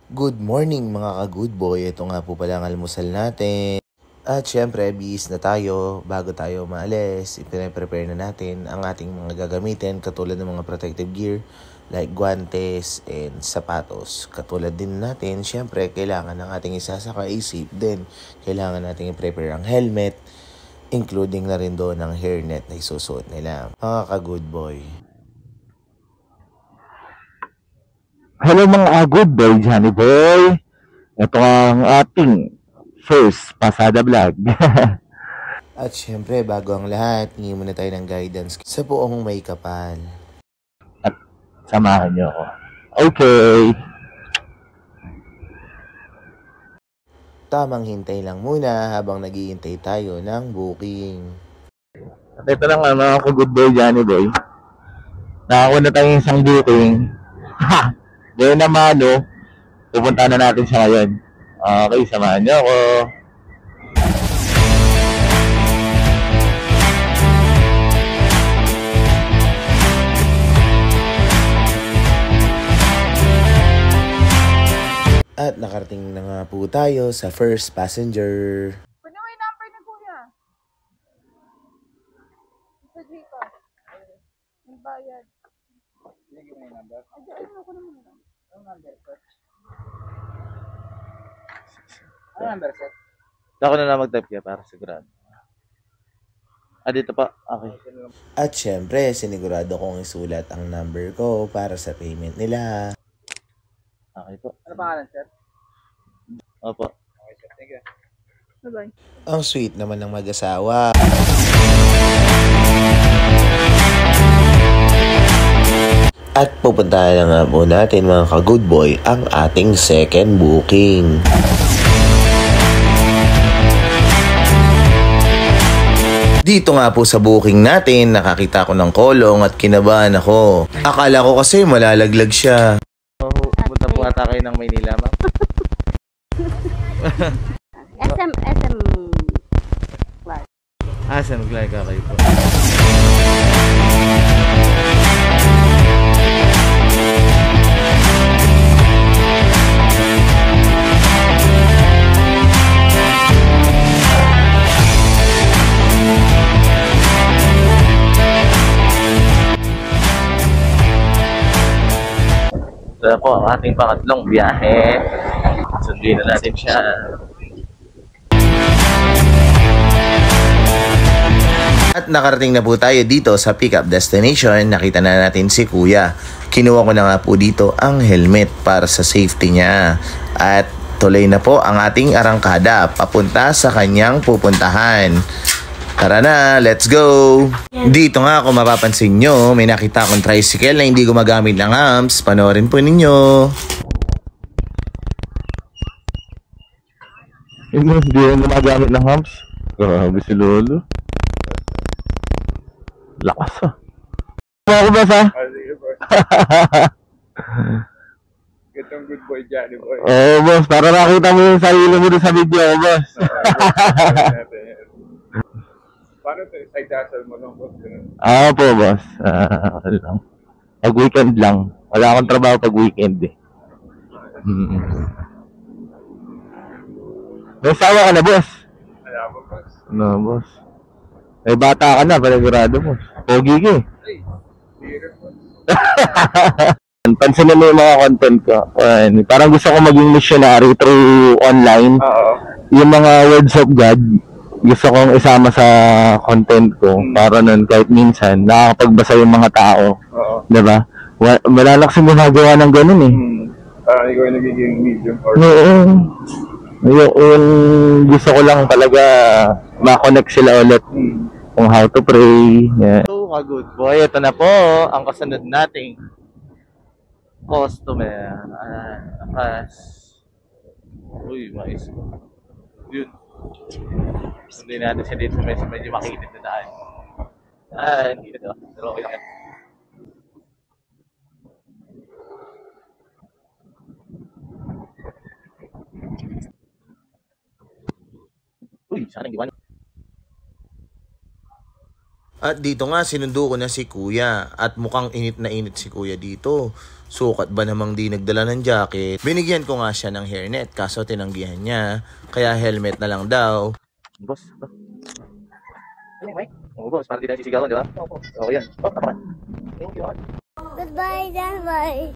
Good morning mga ka-good boy. Ito nga po pala ang almusal natin. At syempre, bihis na tayo. Bago tayo maalis, ipine-prepare na natin ang ating mga gagamitin katulad ng mga protective gear like guantes and sapatos. Katulad din natin, syempre, kailangan ng ating isasaka isip din. Kailangan natin i-prepare ang helmet, including na rin doon ang hairnet na isusuot nila. Mga ka-good boy. Hello mga good boy, Johnny Boy. Ito ang ating first Pasada Vlog. At syempre, bago ang lahat, hingi muna tayo ng guidance sa buong may kapal. At samahan niyo ako. Okay. Tamang hintay lang muna habang naghihintay tayo ng booking. At ito lang mga good boy, Johnny Boy. Nakakuha na tayong isang booking. Ngayon naman, pupunta na natin siya ngayon. Okay, samahan niyo ako. At nakarating na nga po tayo sa first passenger. Kunin mo yung number ni Kuya. Sa Gcash. Yung bayad. Hindi mo yung number? Ay, ano ko naman lang. Ano number, sir? Ano number, sir? Ako na lang mag-type kaya para sigurado. Dito pa. Okay. At syempre, sinigurado kong isulat ang number ko para sa payment nila. Okay po. Ano pangalan, sir? Opo. Okay, sir. Thank you. Bye-bye. Ang sweet naman ng mag-asawa. At pupuntahan na nga po natin mga ka-good boy ang ating second booking. Dito nga po sa booking natin, nakakita ko ng kolong at kinabahan ako. Akala ko kasi malalaglag siya. Pupunta po ata kayo ng Maynila, ma'am. SM Clark. Saan maglagay ka kayo po? Ito po ang ating pangatlong biyahe. Sundin na natin siya. At nakarating na po tayo dito sa pick-up destination. Nakita na natin si Kuya. Kinuha ko na nga po dito ang helmet para sa safety niya. At tuloy na po ang ating arangkada papunta sa kanyang pupuntahan. Tara na, let's go! Dito nga kung mapapansin nyo, may nakita akong tricycle na hindi gumagamit ng humps. Panoorin po ninyo. Hindi yung gumagamit ng humps. Grabe si Lolo. Lakas Ako ba sa? Sige, boss. Gandang good boy, Johnny Boy. Oo, boss. Para nakita mo yung sarili mo sa video, boss. Paano ito? Side hustle mo lang, boss? Po, boss. Lang. Pag-weekend lang. Wala akong trabaho pag-weekend eh. May sawa ka na, boss? Wala mo, boss. No, boss. May bata ka na, panigurado, boss. Pogi ka eh. Ay, hirap, boss. Pansinin mo yung mga content ko. Parang gusto ko maging missionary through online. Oo. Yung mga words of God, gusto kong isama sa content ko. Para nun, kahit minsan, nakakapagbasa yung mga tao. Oo. Diba? Malalakas yung ginagawa ng ganun eh. Parang ikaw yung nagiging medium or... Oo. Yung gusto ko lang talaga ma-connect sila ulit. Kung how to pray. Yeah. So, good boy. Ito na po ang kasunod nating customer. Uy, mais. Yun. Sundin natin siya dito. Medyo makikitid na tayo. Hindi na ito. Pero okay lang yan. Uy, sana iwan. At dito nga sinundo ko na si kuya at mukhang init na init si kuya dito. Sukat ba namang di nagdala ng jacket? Binigyan ko nga siya ng hairnet kaso tinanggihan niya. Kaya helmet na lang daw. Boss, Oo, boss, para di tayo sisigawan, di ba? Opo. Oo, yan. Oh, tapakan. Thank you. Goodbye, bye.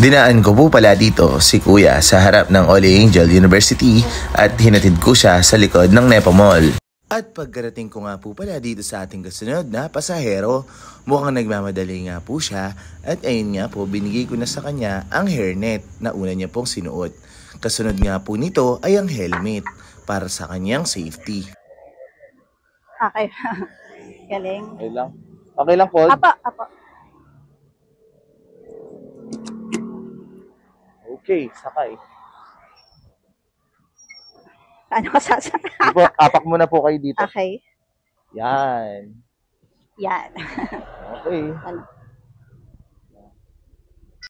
Dinaan ko po pala dito si kuya sa harap ng Holy Angel University at hinatid ko siya sa likod ng Nepo Mall. At pagkarating ko nga po pala dito sa ating kasunod na pasahero, mukhang nagmamadali nga po siya at ayun nga po binigay ko na sa kanya ang hairnet na una niya pong sinuot. Kasunod nga po nito ay ang helmet para sa kanyang safety. Okay. Galing. Okay lang. Okay lang, Paul. Apa. Okay, sakay. Ano ka sasakay? Diba, apak muna po kayo dito. Okay. Yan. Okay. Ano?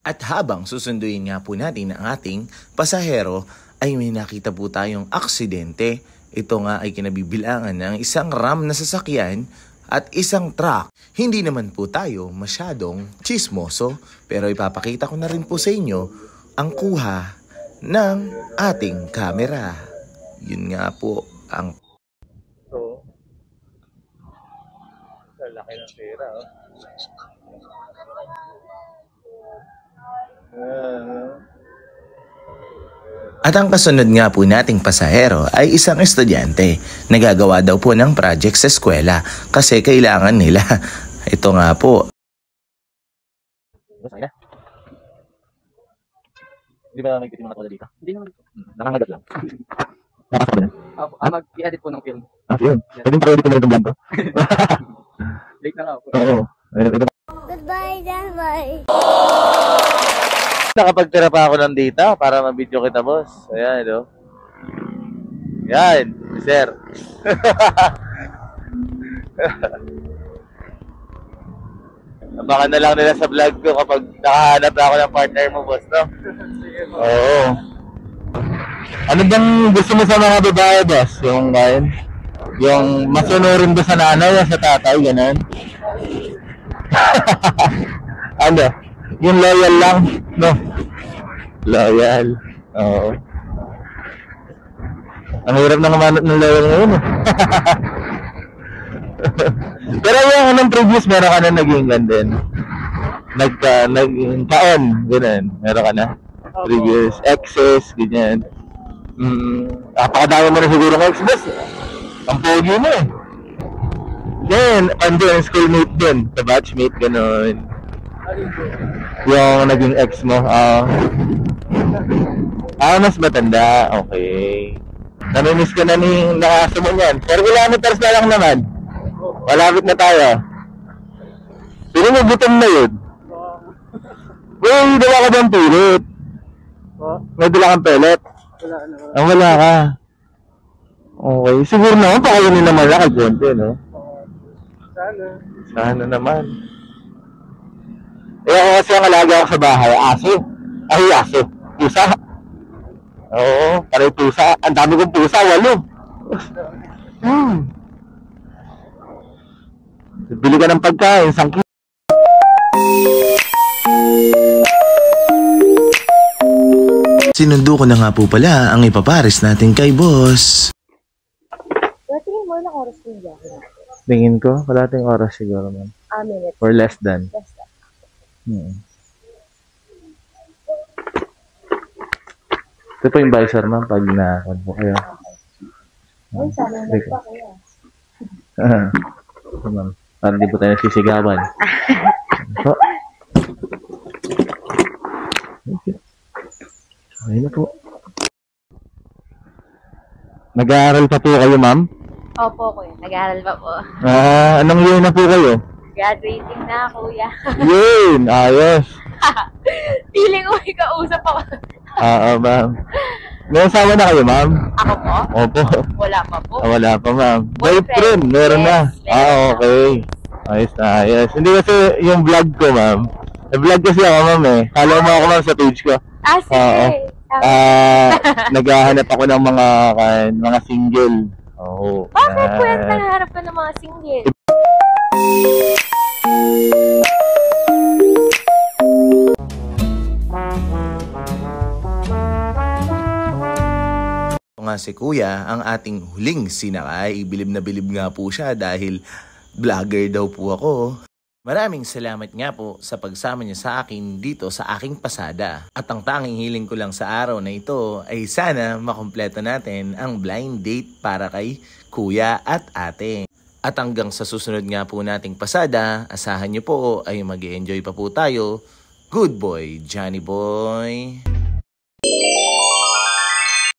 At habang susunduin nga po natin ang ating pasahero, ay may nakita po tayong aksidente. Ito nga ay kinabibilangan ng isang ram na sasakyan at isang truck. Hindi naman po tayo masyadong chismoso, pero ipapakita ko na rin po sa inyo ang kuha ng ating camera. Yun nga po ang... So, sa laki ng pera, oh. At ang kasunod nga po nating pasahero ay isang estudyante. Nagagawa daw po ng project sa eskwela kasi kailangan nila. Ito nga po. Masaya na. Hindi ba may kitin mga tola dito? Hindi naman. Nakangagat lang. Nakasama na. Mag-i-edit po ng film. Yun. Pwede pa edit ko na itong blanco. Late na nga po. Oo. Goodbye, bye. Nakapagtira pa ako ng data para ma-video kita, boss. Ayan, no? Yan, sir. Baka na lang nila sa vlog ko kapag nakahanap na ako ng partner mo, boss, no? Oo. Ano bang gusto mo sa mga babae, boss? Yung ngayon? Yung masunurin ba sa nanay o sa tatay, gano'n? Ano? Yung loyal lang, no? Loyal. Oo. Ang hirap na kamanot ng loyal ngayon, eh. Pero yung anong previous, meron ka na naging din. Naging taon, gano'n. Meron ka na. Previous exes, ganyan. Napakadami mo na siguro ng ex-boss. Ang pogi mo, eh. Then, andun, schoolmate din. Sa batchmate, gano'n. Yung naging ex mo, mas matanda, okay. Namimiss ka na ni nakaso mo niyan. 4 kilometers na lang naman. Malapit na tayo. Pero mo gutom na yun. May dala ka bang pilit? May dala kang pellet? Wala ka. Okay, siguro naman pakainin naman lang kay konti, no? Sana naman. Ako kasi ang alaga ako sa bahay, aso. Ay, aso. Pusa. Oo, parang pusa. Ang dami kong pusa, 8. Bili ka ng pagkain, 10. Sinundo ko na nga po pala ang ipapares natin kay boss. Tingin mo ilang oras din dyan? Tingin ko, wala tayong oras siguro, man. Minute. Or less than. Ito po yung visor, ma'am, pag na-on po kayo. Ay, sana pa kaya. Ito, ma'am. Para hindi po tayo sisigawan. So, okay na po. Nag-aaral pa po kayo, ma'am? Opo, kuya. Nag-aaral pa po. Anong year na po kayo? Graduating na, kuya. Yun! Ayos! Feeling ko may kausap ako. Ma'am. May asawa na kayo, ma'am? Ako po? Opo. Wala pa po. Wala pa, ma'am. Boyfriend. Boyfriend, meron na. Yes, Okay. Ayos na, ayos. Hindi kasi yung vlog ko, ma'am. Vlog kasi ako, ma'am, eh. Follow mo ako, ma'am, sa page ko. Sige. Naghahanap ako ng mga single. Oo. Bakit yan. kuya naghaharap ka ng mga single? Ito nga si Kuya, ang ating huling sinakay. Bilib na bilib nga po siya dahil vlogger daw po ako. Maraming salamat nga po sa pagsama niyo sa akin dito sa aking pasada. At ang tanging hiling ko lang sa araw na ito ay sana makumpleto natin ang blind date para kay Kuya at Ate. At hanggang sa susunod nga po nating pasada, asahan niyo po ay mag-enjoy pa po tayo. Good boy, Johnny boy!